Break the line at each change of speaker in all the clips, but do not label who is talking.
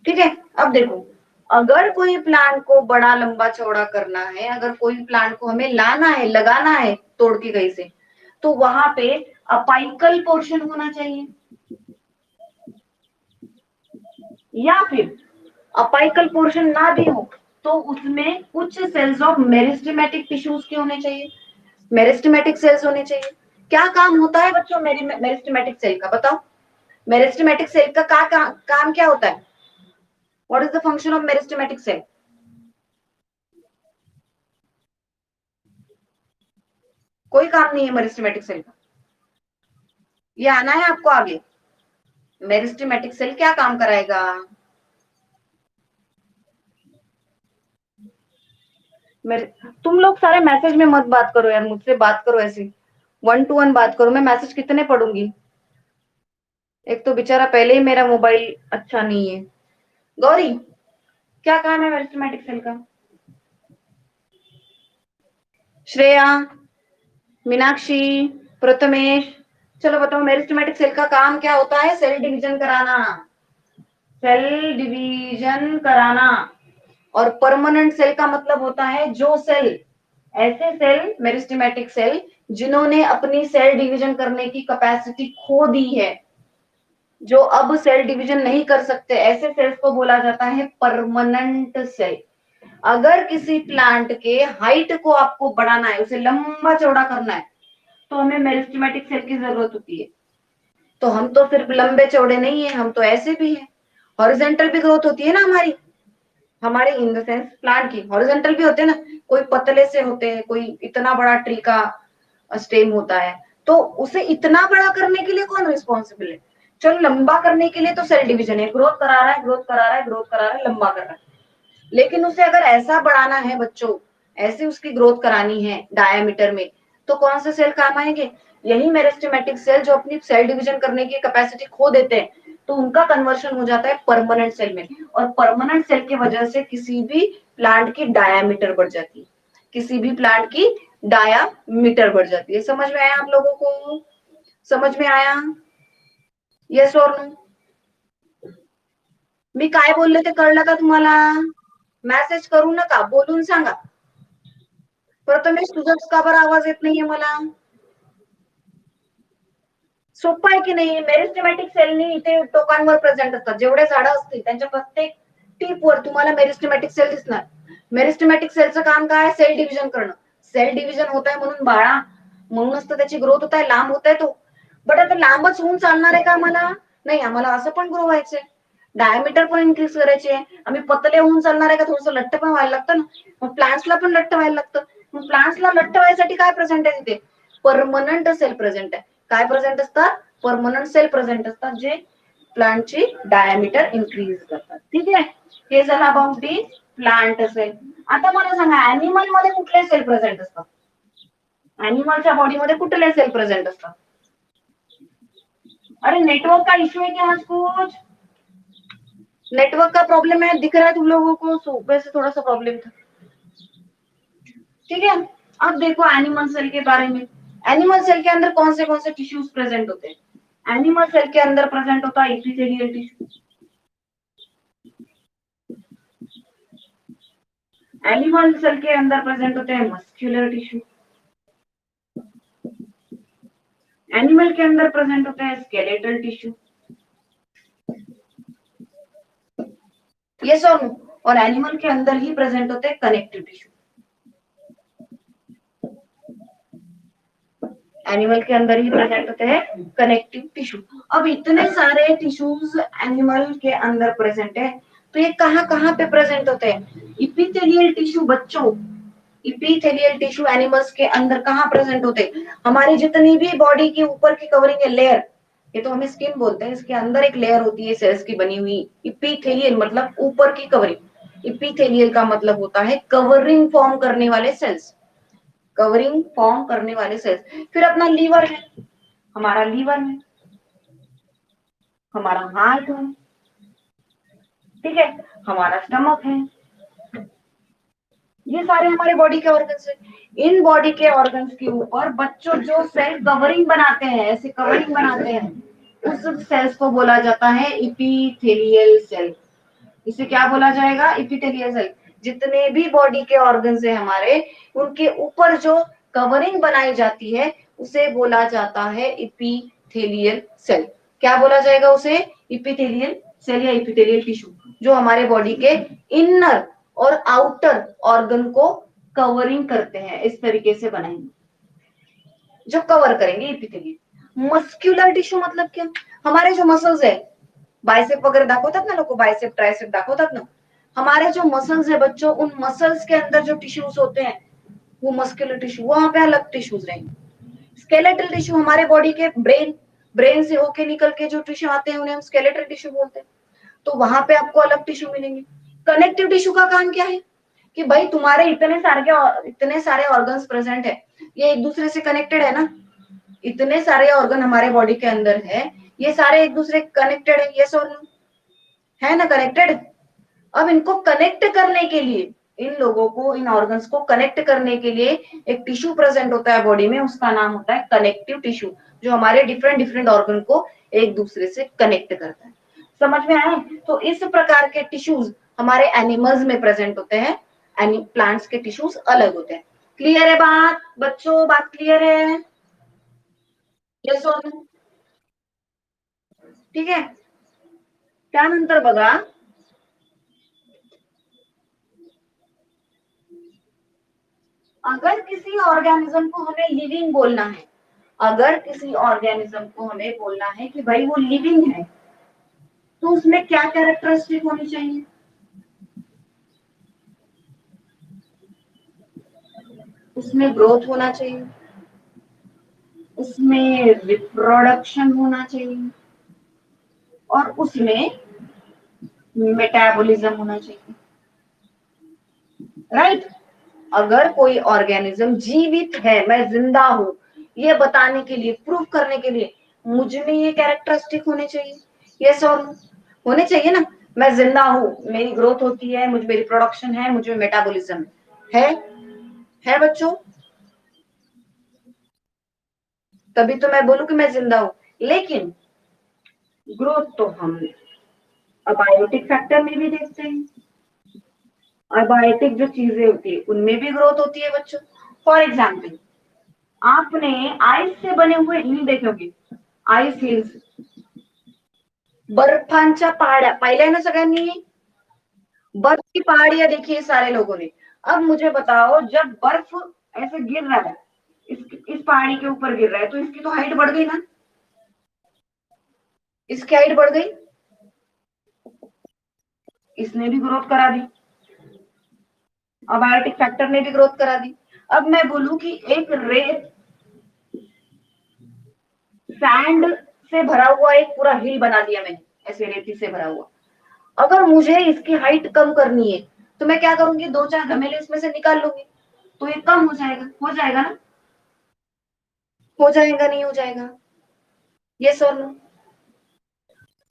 ठीक है। अब देखो, अगर कोई प्लांट को बड़ा लंबा चौड़ा करना है, अगर कोई प्लांट को हमें लाना है, लगाना है तोड़ के कहीं से, तो वहां पे अपाइकल पोर्शन होना चाहिए, या फिर अपाइकल पोर्शन ना भी हो तो उसमें कुछ सेल्स ऑफ मेरिस्टेमेटिक टिश्यूज के होने चाहिए, मेरिस्टेमेटिक सेल्स होने चाहिए। क्या काम होता है बच्चों मेरिस्टेमेटिक सेल का, बताओ। मेरिस्टेमेटिक सेल का काम क्या होता है? What is the function of meristematic cell? कोई काम नहीं है मेरिस्टेमेटिक सेल का, ये आना है आपको आगे। मेरिस्टेमेटिक सेल क्या काम कराएगा? तुम लोग सारे मैसेज में मत बात करो यार, मुझसे बात करो ऐसे, 1 to 1 बात करो। मैं मैसेज कितने पढ़ूंगी? एक तो बेचारा पहले ही मेरा मोबाइल अच्छा नहीं है। गौरी, क्या काम है मेरिस्टेमेटिक सेल का? श्रेया, मीनाक्षी, प्रथमेश, चलो बताओ मेरिस्टेमेटिक सेल का काम क्या होता है? सेल डिवीजन कराना, सेल डिवीजन कराना। और परमानेंट सेल का मतलब होता है जो सेल, ऐसे सेल मेरिस्टेमेटिक सेल जिन्होंने अपनी सेल डिवीजन करने की कैपेसिटी खो दी है, जो अब सेल डिवीजन नहीं कर सकते, ऐसे सेल्स को बोला जाता है परमानेंट सेल। अगर किसी प्लांट के हाइट को आपको बढ़ाना है, उसे लंबा चौड़ा करना है, तो हमें मेरिस्टेमेटिक सेल की जरूरत होती है। तो हम तो सिर्फ लंबे चौड़े नहीं है, हम तो ऐसे भी है। हॉरिजेंटल भी ग्रोथ होती है ना हमारी, हमारे इन द सेंस प्लांट की हॉरिजेंटल भी होते हैं ना। कोई पतले से होते हैं, कोई इतना बड़ा ट्री का स्टेम होता है, तो उसे इतना बड़ा करने के लिए कौन रिस्पॉन्सिबल है? चलो लंबा करने के लिए तो सेल डिवीजन है, ग्रोथ करा रहा है, ग्रोथ करा रहा है, ग्रोथ करा रहा है, लंबा कर रहा है। लेकिन उसे अगर ऐसा बढ़ाना है बच्चों, ऐसे उसकी ग्रोथ करानी है डायामीटर में, तो कौन से सेल काम आएंगे? यही मेरिस्टेमेटिक सेल जो अपनी सेल डिवीजन करने की कैपेसिटी खो देते हैं, तो उनका कन्वर्शन हो जाता है परमानेंट सेल में। और परमानेंट सेल की वजह से किसी भी प्लांट की डायामीटर बढ़ जाती है, किसी भी प्लांट की डायामीटर बढ़ जाती है। समझ में आया आप लोगों को? समझ में आया? यस और नो? मी काय बोलले ते कळलं का तुम्हाला? मेसेज करू नका, बोलून सांगा. प्रथमेश, तुझाच का बरं आवाज येत नाहीये मला? सोपं आहे की नाही? मेरिस्टेमॅटिक सेलनी इथे टोकांवर प्रेझेंट असतात, जेवढे झाडं असतील त्यांच्या प्रत्येक टीपवर तुम्हाला मेरिस्टेमॅटिक सेल दिसणार. मेरिस्टेमॅटिक सेलचं काम काय? सेल डिव्हिजन करणं. सेल डिव्हिजन होत आहे म्हणून बाळा, म्हणूनच तर त्याची ग्रोथ होत आहे, लांब होत आहे तो. बट आता लांबच होऊन चालणार आहे का आम्हाला? नाही, आम्हाला असं पण ग्रो व्हायचंय, डायमीटर पण इन्क्रीज करायचे. आम्ही पतले होऊन चालणार आहे का? थोडंसं लठ्ठ पण व्हायला लागतं ना. मग प्लांट्सला पण लठ्ठ व्हायला लागतं. मग प्लांट्सला लठ्ठ व्हायसाठी काय प्रेझेंट आहे तिथे? परमनंट सेल प्रेझेंट आहे. काय प्रेझेंट असतात? परमनंट सेल प्रेझेंट असतात, जे प्लांटची डायमीटर इन्क्रीज करतात. ठीक आहे, हे झालं अबाउट दी प्लांट सेल. आता मला सांगा, अॅनिमल मध्ये कुठले सेल प्रेझेंट असतात? अॅनिमलच्या बॉडीमध्ये कुठले सेल प्रेझेंट असतात? अरे नेटवर्क का इश्यू है क्या आज कुछ? नेटवर्क का प्रॉब्लम है, दिख रहा है तुम लोगों को? सुबह से थोड़ा सा प्रॉब्लम था। ठीक है, अब देखो एनिमल सेल के बारे में। एनिमल सेल के अंदर कौन से टिश्यूज प्रेजेंट होते हैं? एनिमल सेल के अंदर प्रेजेंट होता है एपिथेलियल टिश्यू। एनिमल सेल के अंदर प्रेजेंट होते हैं मस्क्यूलर टिश्यू। एनिमल के अंदर प्रेजेंट होते हैं स्केलेटल टिश्यू। यस और नो? और एनिमल के अंदर ही प्रेजेंट होते हैं कनेक्टिव टिश्यू। एनिमल के अंदर ही प्रेजेंट होते हैं कनेक्टिव टिश्यू। अब इतने सारे टिश्यूज एनिमल के अंदर प्रेजेंट है, तो ये कहाँ कहाँ पे प्रेजेंट होते हैं? इपिथेलियल टिश्यू बच्चों, इपिथेलियल टिश्यू एनिमल्स के अंदर कहाँ प्रेजेंट होते हैं? हमारी जितनी भी बॉडी की ऊपर की कवरिंग है, लेयर, ये तो हमें स्किन बोलते हैं, इसके अंदर एक लेयर होती है सेल्स की बनी हुई। इपिथेलियल मतलब ऊपर की कवरिंग, इपिथेलियल का मतलब होता है कवरिंग फॉर्म करने वाले सेल्स, कवरिंग फॉर्म करने वाले सेल्स। फिर अपना लीवर है, हमारा लीवर है, हमारा हार्ट है, ठीक है, हमारा स्टमक है, ये सारे हमारे बॉडी के ऑर्गन्स है। इन बॉडी के ऑर्गन्स के ऊपर बच्चों जो सेल कवरिंग बनाते हैं, ऐसे कवरिंग बनाते हैं, उस सेल्स को बोला जाता है इपिथेलियल सेल। इसे क्या बोला जाएगा? Epithelial cell. जितने भी बॉडी के ऑर्गन्स है हमारे, उनके ऊपर जो कवरिंग बनाई जाती है उसे बोला जाता है इपिथेलियल सेल। क्या बोला जाएगा उसे? इपिथेलियल सेल या इपिथेलियल टिश्यू, जो हमारे बॉडी के इनर और आउटर ऑर्गन को कवरिंग करते हैं। इस तरीके से बनाएंगे जो कवर करेंगे इपिथेलियल। मस्क्यूलर टिश्यू मतलब क्या? हमारे जो मसल्स है, बायसेप वगैरह दाखवतात ना लोक, बायसेप ट्रायसेप दाखवतात ना, हमारे जो मसल्स है बच्चों, उन मसल्स के अंदर जो टिश्यूज होते हैं वो मस्कुलर टिश्यू, वहां पे अलग टिश्यूज रहेंगे। स्केलेटल टिश्यू हमारे बॉडी के ब्रेन से होके निकल के जो टिश्यू आते हैं उन्हें हम स्केलेटल टिश्यू बोलते हैं, तो वहां पे आपको अलग टिश्यू मिलेंगे। कनेक्टिव टिश्यू का काम क्या है? कि भाई तुम्हारे इतने सारे ऑर्गन्स प्रेजेंट है, ये एक दूसरे से कनेक्टेड है ना, इतने सारे ऑर्गन हमारे बॉडी के अंदर है, ये सारे एक दूसरे कनेक्टेड है, यस और नो? है ना कनेक्टेड। अब इनको कनेक्ट करने के लिए, इन लोगों को, इन ऑर्गन्स को कनेक्ट करने के लिए एक टिश्यू प्रेजेंट होता है बॉडी में, उसका नाम होता है कनेक्टिव टिश्यू, जो हमारे डिफरेंट डिफरेंट ऑर्गन को एक दूसरे से कनेक्ट करता है। समझ में आए? तो इस प्रकार के टिश्यूज हमारे एनिमल्स में प्रेजेंट होते हैं, प्लांट्स के टिश्यूज अलग होते हैं। क्लियर है बात बच्चों? बात क्लियर है? यस और नो? ठीक है, त्यानंतर बघा, अगर किसी ऑर्गेनिज्म को हमें लिविंग बोलना है, अगर किसी ऑर्गेनिज्म को हमें बोलना है कि भाई वो लिविंग है, तो उसमें क्या कैरेक्टरिस्टिक होनी चाहिए? उसमें ग्रोथ होना चाहिए, उसमें रिप्रोडक्शन होना चाहिए, और उसमें मेटाबॉलिज्म होना चाहिए। राइट? अगर कोई ऑर्गेनिज्म जीवित है, मैं जिंदा हूं, ये बताने के लिए, प्रूफ करने के लिए मुझ में ये कैरेक्टरिस्टिक होने चाहिए। यस और नो? होने चाहिए ना। मैं जिंदा हूं, मेरी ग्रोथ होती है, मुझ में रिप्रोडक्शन है, मुझ में मेटाबॉलिज्म है बच्चों? तभी तो मैं बोलूं कि मैं जिंदा हूं। लेकिन ग्रोथ तो हम अबायोटिक फैक्टर में भी देखते हैं। अबायोटिक जो चीजें होती है उनमें भी ग्रोथ होती है बच्चों। फॉर एग्जाम्पल, आपने आइस से बने हुए हिल देखे होंगे, आइस हिल्स, बर्फांच्या पहाड्या पाहिल्या ना सगळ्यांनी? बर्फ की पहाड़ियां देखी है सारे लोगों ने। अब मुझे बताओ, जब बर्फ ऐसे गिर रहा है, इस पहाड़ी के ऊपर गिर रहा है, तो इसकी तो हाइट बढ़ गई ना, इसकी हाइट बढ़ गई, इसने भी ग्रोथ करा दी, अबायोटिक फैक्टर ने भी ग्रोथ करा दी। अब मैं बोलूं कि एक रेत, सैंड से भरा हुआ एक पूरा हिल बना दिया मैंने, ऐसे रेती से भरा हुआ, अगर मुझे इसकी हाइट कम करनी है तो मैं क्या करूंगी? दो चार घमेले इसमें से निकाल लूंगी, तो ये कम हो जाएगा ना? हो जाएगा नहीं हो जाएगा? ये सर नो?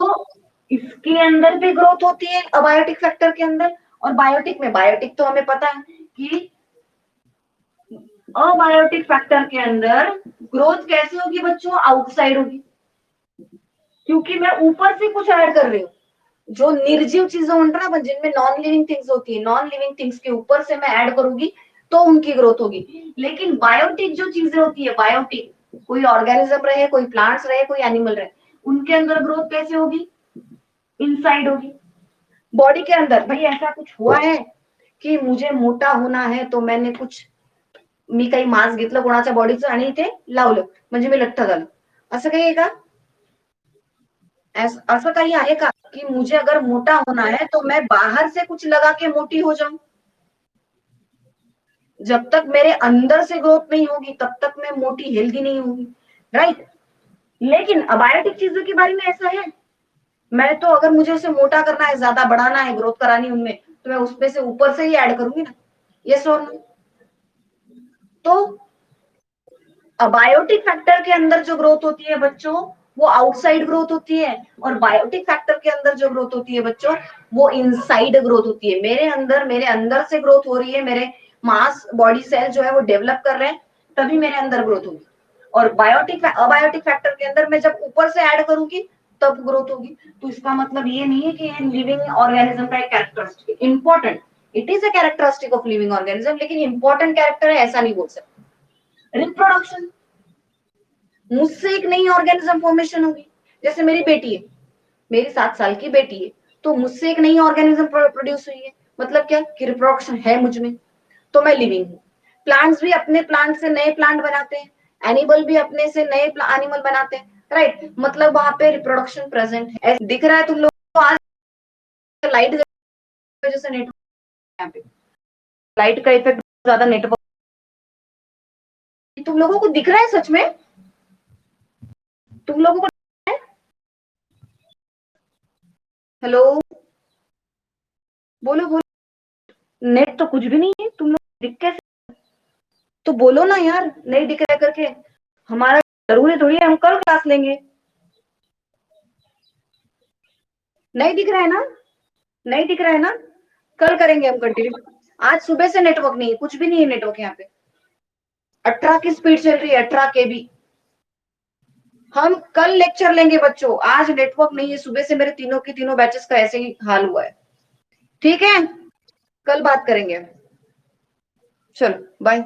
तो इसके अंदर भी ग्रोथ होती है अबायोटिक फैक्टर के अंदर। और बायोटिक में, बायोटिक तो हमें पता है कि अबायोटिक फैक्टर के अंदर ग्रोथ कैसे होगी बच्चों? आउटसाइड होगी, क्योंकि मैं ऊपर से कुछ ऐड कर रही हूँ। जो निर्जीव चीजें होंगी ना, जिनमें नॉन लिविंग थिंग्स होती है, नॉन लिविंग थिंग्स के ऊपर से मैं ऐड करूंगी तो उनकी ग्रोथ होगी। लेकिन बायोटिक जो चीजें होती है, बायोटिक, कोई ऑर्गेनिज्म रहे, कोई प्लांट्स रहे, कोई एनिमल रहे, उनके अंदर ग्रोथ कैसे होगी? इनसाइड होगी, बॉडी के अंदर। भाई ऐसा कुछ हुआ है की मुझे मोठा होना है तो मैंने कुछ, मी काही मांस घेतलं कोणाच्या बॉडीचं आणि ते लावलं म्हणजे मी लठ्ठ झालो, असं काही आहे का? ऐसा काही आहे का कि मुझे अगर मोटा होना है तो मैं बाहर से कुछ लगा के मोटी हो जाऊं? जब तक मेरे अंदर से ग्रोथ नहीं होगी तब तक मैं मोटी हेल्दी नहीं होगी। राइट? लेकिन अबायोटिक चीजों के बारे में ऐसा है, मैं तो अगर मुझे उसे मोटा करना है, ज्यादा बढ़ाना है, ग्रोथ करानी उनमें, तो मैं उसमें से ऊपर से ही ऐड करूंगी ना। यस और नो? तो अबायोटिक फैक्टर के अंदर जो ग्रोथ होती है बच्चों, वो आउटसाइड ग्रोथ होती है, और बायोटिक फैक्टर के अंदर जो ग्रोथ होती है बच्चों, वो इनसाइड ग्रोथ होती है। मेरे अंदर से ग्रोथ हो रही है, मेरे मास बॉडी सेल जो है वो डेवलप कर रहे हैं, तभी मेरे अंदर ग्रोथ होगी। और अबायोटिक फैक्टर के अंदर मैं जब ऊपर से ऐड करूंगी तब ग्रोथ होगी। तो इसका मतलब ये नहीं है कि ये लिविंग ऑर्गेनिज्म का एक characteristic important, it is a characteristic of living organism, लेकिन इंपॉर्टेंट कैरेक्टर है ऐसा नहीं बोल सकते। रिप्रोडक्शन, मुझसे एक नई ऑर्गेनिज्म फॉर्मेशन होगी। जैसे मेरी बेटी है, मेरी 7 साल की बेटी है, तो मुझसे एक नई ऑर्गेनिज्म प्रोड्यूस हुई है, मतलब क्या कि रिप्रोडक्शन है मुझ में, तो मैं लिविंग हूँ। प्लांट्स भी अपने प्लांट से नए प्लांट बनाते हैं, एनिमल भी अपने से नए एनिमल बनाते हैं, राइट, मतलब वहां पे रिप्रोडक्शन प्रेजेंट है। दिख रहा है तुम लोग को आज लाइट की वजह से नेटवर्क, यहाँ पे लाइट का इफेक्ट ज्यादा नेटवर्क, तुम लोगों को दिख रहा है सच में, तुम लोगों को, हेलो, बोलो बोलो, नेट तो कुछ भी नहीं है, तुम लोग दिख कैसे, तो बोलो ना यार नहीं दिख रहा है करके, हमारा जरूरी थोड़ी है हम कल क्लास लेंगे। नहीं दिख रहा है ना, नहीं दिख रहा है ना, कल करेंगे हम कंटिन्यू। आज सुबह से नेटवर्क नहीं है, कुछ भी नहीं है नेटवर्क यहाँ पे, 18 की स्पीड चल रही है, 18 KB। हम कल लेक्चर लेंगे बच्चों, आज नेटवर्क नहीं है, सुबह से मेरे तीनों की तीनों बैचेस का ऐसे ही हाल हुआ है। ठीक है, कल बात करेंगे, चलो बाय।